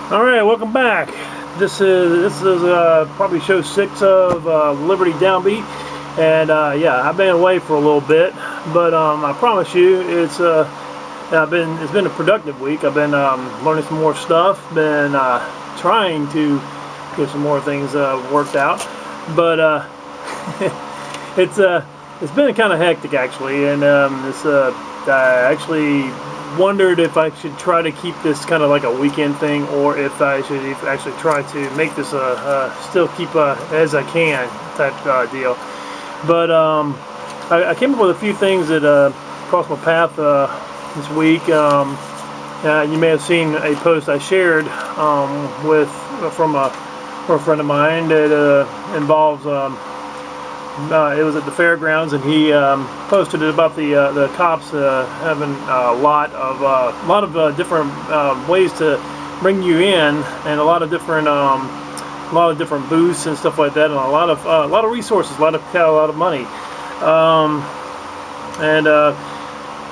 All right, welcome back. This is probably show 6 of Liberty Downbeat, and yeah, I've been away for a little bit, but I promise you, it's been a productive week. I've been learning some more stuff, been trying to get some more things worked out, but it's been kind of hectic actually, and I actually wondered if I should try to keep this kind of like a weekend thing, or if I should actually try to make this still keep as I can type deal. But I came up with a few things that crossed my path this week. You may have seen a post I shared from a friend of mine that involves. It was at the fairgrounds, and he posted it about the cops having a lot of different ways to bring you in, and a lot of different booths and stuff like that, and a lot of resources, a lot of money,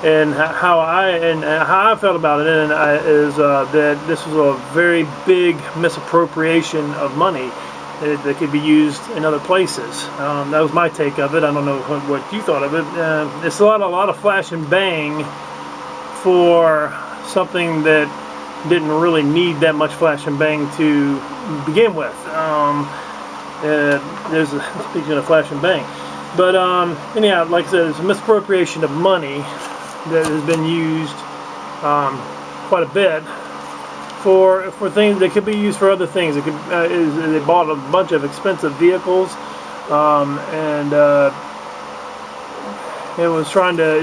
and how I felt about it, is that this was a very big misappropriation of money that could be used in other places. That was my take of it. I don't know what you thought of it. It's a lot of flash and bang for something that didn't really need that much flash and bang to begin with. Speaking of flash and bang, but anyhow, like I said, it's a misappropriation of money that has been used quite a bit for things that could be used for other things. They bought a bunch of expensive vehicles, and it was trying to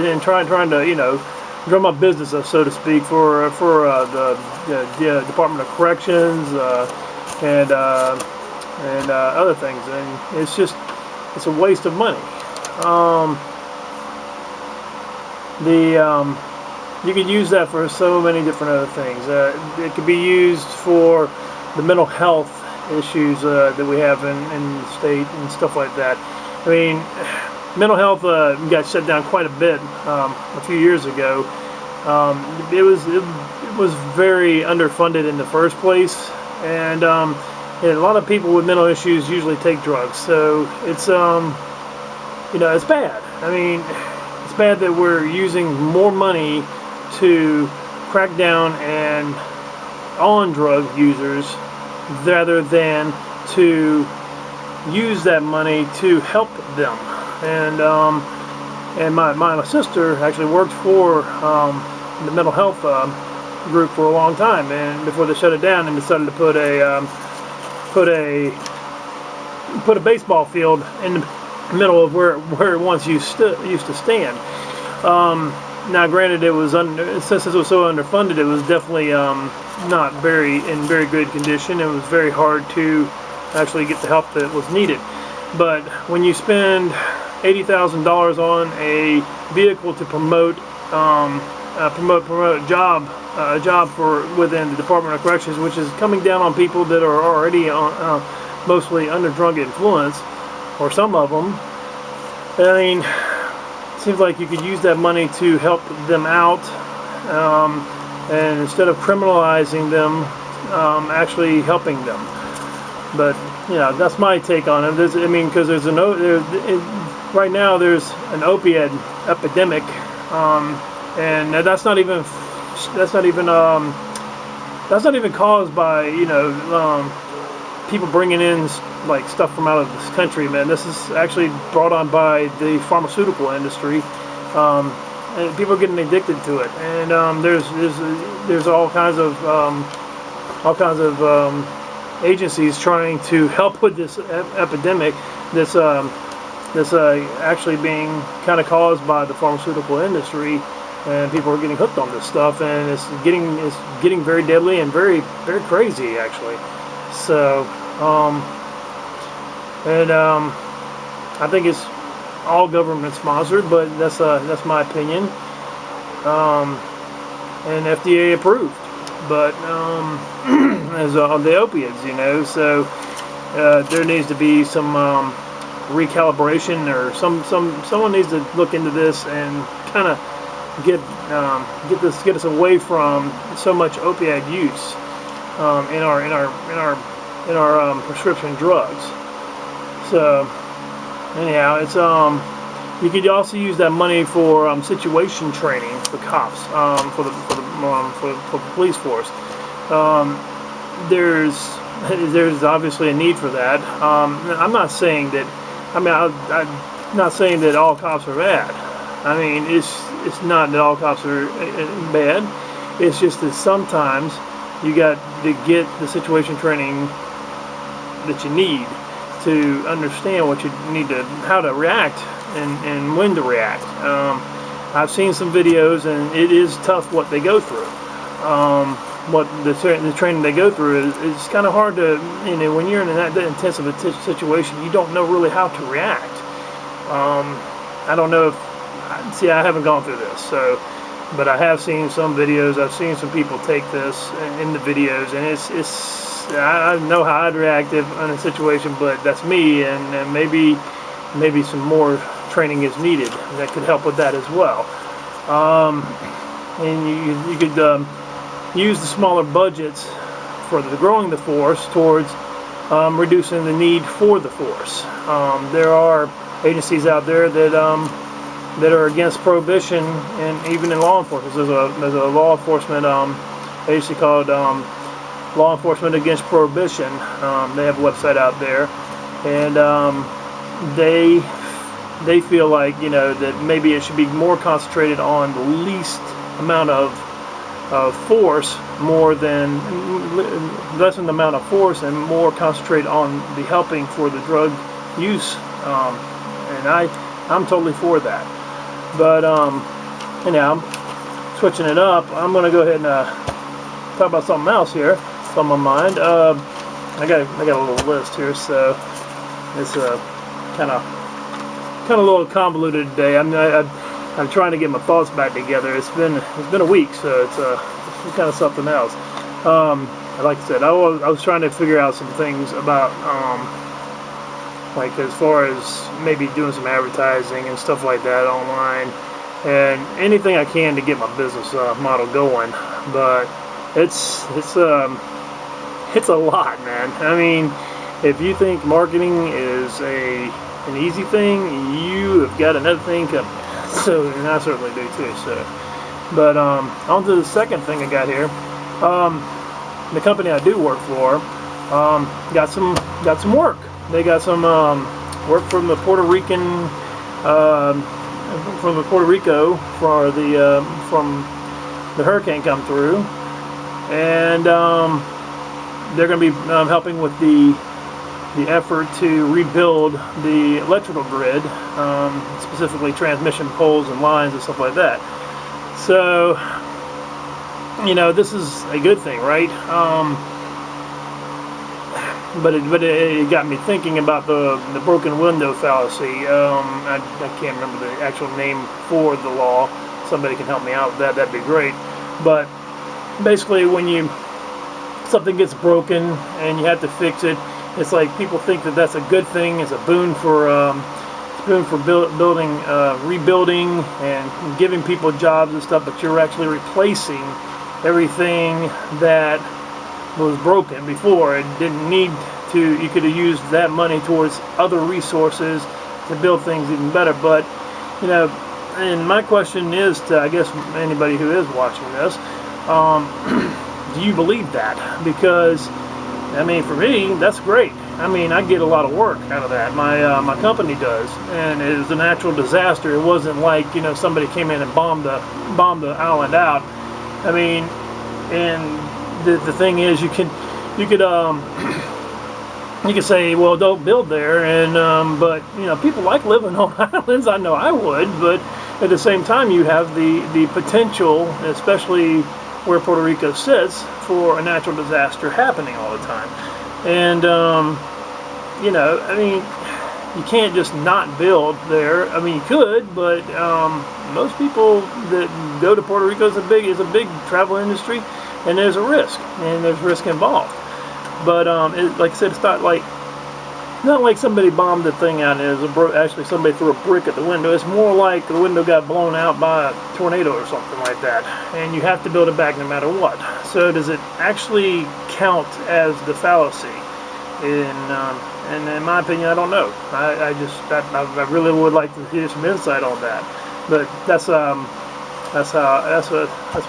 drum up business, so to speak, for the Department of Corrections and other things, and it's a waste of money. You could use that for so many different other things. It could be used for the mental health issues that we have in the state and stuff like that. I mean, mental health got shut down quite a bit a few years ago. It was very underfunded in the first place, and a lot of people with mental issues usually take drugs. So it's it's bad. I mean, it's bad that we're using more money to crack down on drug users rather than to use that money to help them. And my sister actually worked for the mental health group for a long time, and before they shut it down and decided to put a baseball field in the middle of where it once used to stand. Now, granted, it was since it was so underfunded, it was definitely not in very good condition. It was very hard to actually get the help that was needed. But when you spend $80,000 on a vehicle to promote a job within the Department of Corrections, which is coming down on people that are already mostly under drug influence, or some of them, I mean, seems like you could use that money to help them out, and instead of criminalizing them, actually helping them. But that's my take on it. Because right now there's an opiate epidemic, and that's not even caused by people bringing in like stuff from out of this country, man. This is actually brought on by the pharmaceutical industry, and people are getting addicted to it. And there's all kinds of agencies trying to help with this epidemic. This actually being kind of caused by the pharmaceutical industry, and people are getting hooked on this stuff, and it's getting very deadly and very, very crazy actually. So I think it's all government sponsored, but that's my opinion, and FDA approved. But as the opiates, so there needs to be some recalibration, or someone needs to look into this and kind of get us away from so much opiate use. in our prescription drugs. So anyhow, it's you could also use that money for situation training for cops, for the police force. There's obviously a need for that. I'm not saying that. I'm not saying that all cops are bad. I mean, it's not that all cops are bad. It's just that sometimes you got to get the situation training that you need to understand what you need to, how to react and when to react. I've seen some videos, and it is tough what they go through. What the training they go through is kind of hard to, when you're in that intensive a situation, you don't know really how to react. I don't know if, see, I haven't gone through this, so, but I have seen some videos. I've seen some people take this in the videos, and I know how I'd react in a situation, but that's me, and maybe some more training is needed that could help with that as well. And you could use the smaller budgets for growing the force towards reducing the need for the force. There are agencies out there that are against prohibition, and even in law enforcement. There's a law enforcement agency called Law Enforcement Against Prohibition. They have a website out there, and they feel like, that maybe it should be more concentrated on the least amount of force, lessen the amount of force, and more concentrate on the helping for the drug use. And I'm totally for that. But anyhow, I'm switching it up. I'm going to go ahead and talk about something else here. It's on my mind. I got a little list here, so it's kind of a little convoluted today. I'm trying to get my thoughts back together. It's been a week, so it's kind of something else. Like I said, I was trying to figure out some things about like as far as maybe doing some advertising and stuff like that online, and anything I can to get my business model going. But it's a lot, man. I mean, if you think marketing is an easy thing, you have got another thing coming. So, and I certainly do too. So, but on to the second thing I got here. The company I do work for got some work. They got some work from the Puerto Rican from Puerto Rico for from the hurricane come through, and they're going to be helping with the effort to rebuild the electrical grid, specifically transmission poles and lines and stuff like that. So, this is a good thing, right? But it got me thinking about the broken window fallacy. I can't remember the actual name for the law. Somebody can help me out with that. That'd be great. But basically, when something gets broken and you have to fix it, it's like people think that that's a good thing. It's a boon for rebuilding and giving people jobs and stuff. But you're actually replacing everything that was broken before. It didn't need to. You could have used that money towards other resources to build things even better. But and my question is to, I guess, anybody who is watching this, do you believe that? Because I mean, for me, that's great. I mean, I get a lot of work out of that. My company does, and it was a natural disaster. It wasn't like somebody came in and bombed the island out. I mean, and the thing is, you could say, well, don't build there, and but people like living on islands. I know I would, but at the same time, you have the potential, especially where Puerto Rico sits, for a natural disaster happening all the time. And I mean, you can't just not build there. I mean, you could, but most people that go to Puerto Rico is a big travel industry, and there's a risk, and there's risk involved. But like I said, it's not like somebody bombed the thing out and actually somebody threw a brick at the window. It's more like the window got blown out by a tornado or something like that, and you have to build it back no matter what. So does it actually count as the fallacy? And in my opinion, I don't know. I really would like to hear some insight on that. But that's what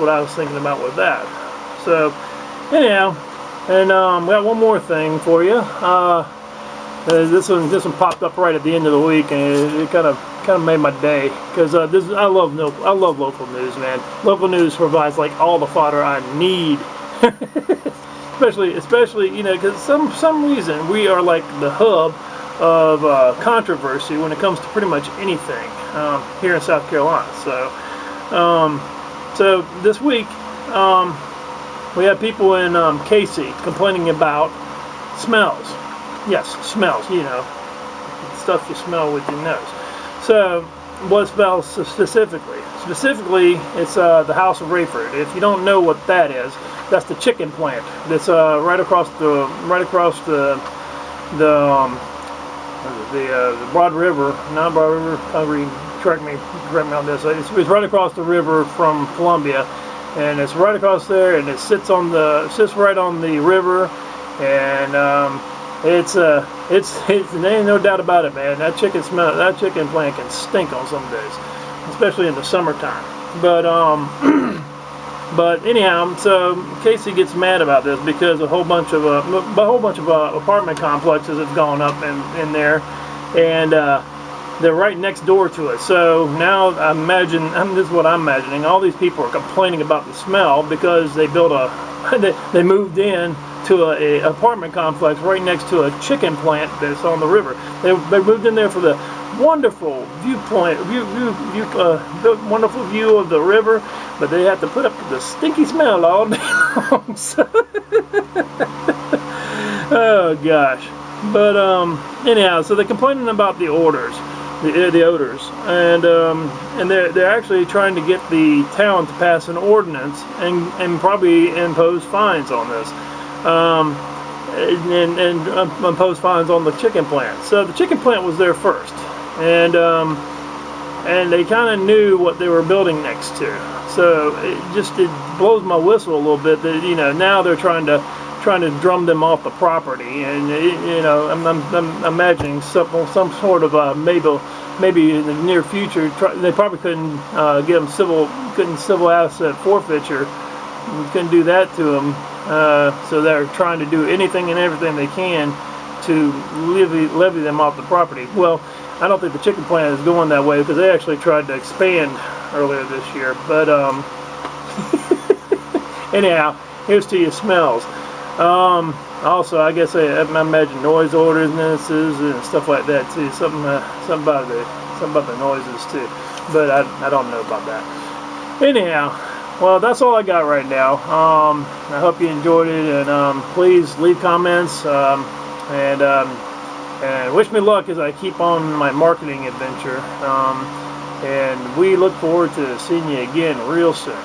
I was thinking about with that. So anyhow, and we got one more thing for you. This one popped up right at the end of the week, and it kind of made my day, because I love local news, man. Local news provides like all the fodder I need. especially you know, because some reason we are like the hub of controversy when it comes to pretty much anything here in South Carolina. So this week we had people in Casey complaining about smells. Yes, smells. You know, stuff you smell with your nose. So what smells specifically? Specifically, it's the House of Rayford. If you don't know what that is, that's the chicken plant. That's right across the Broad River. Not Broad River. Correct me on this. It's right across the river from Columbia, and it's right across there, and it sits right on the river, and there ain't no doubt about it, man. That chicken plant can stink on some days, especially in the summertime. But anyhow, so Casey gets mad about this because a whole bunch of apartment complexes have gone up in there, and they're right next door to it. So now this is what I'm imagining. All these people are complaining about the smell because they they moved in to a apartment complex right next to a chicken plant that's on the river. They moved in there for the wonderful the wonderful view of the river, but they have to put up with the stinky smell all day long. Oh gosh. But anyhow, so they're complaining about the odors, and they're actually trying to get the town to pass an ordinance and probably impose fines on this. And impose fines on the chicken plant. So the chicken plant was there first, and they kind of knew what they were building next to. So it blows my whistle a little bit that, you know, now they're trying to drum them off the property, and you know, I'm imagining some sort of maybe in the near future they probably couldn't get them civil asset forfeiture. Couldn't do that to them. So they're trying to do anything and everything they can to levy them off the property. Well, I don't think the chicken plant is going that way, because they actually tried to expand earlier this year. But anyhow, here's to your smells. Also, I guess I imagine noise ordinances and stuff like that too. Something about the noises too. But I don't know about that. Anyhow. Well, that's all I got right now. I hope you enjoyed it, and please leave comments, and wish me luck as I keep on my marketing adventure. And we look forward to seeing you again real soon.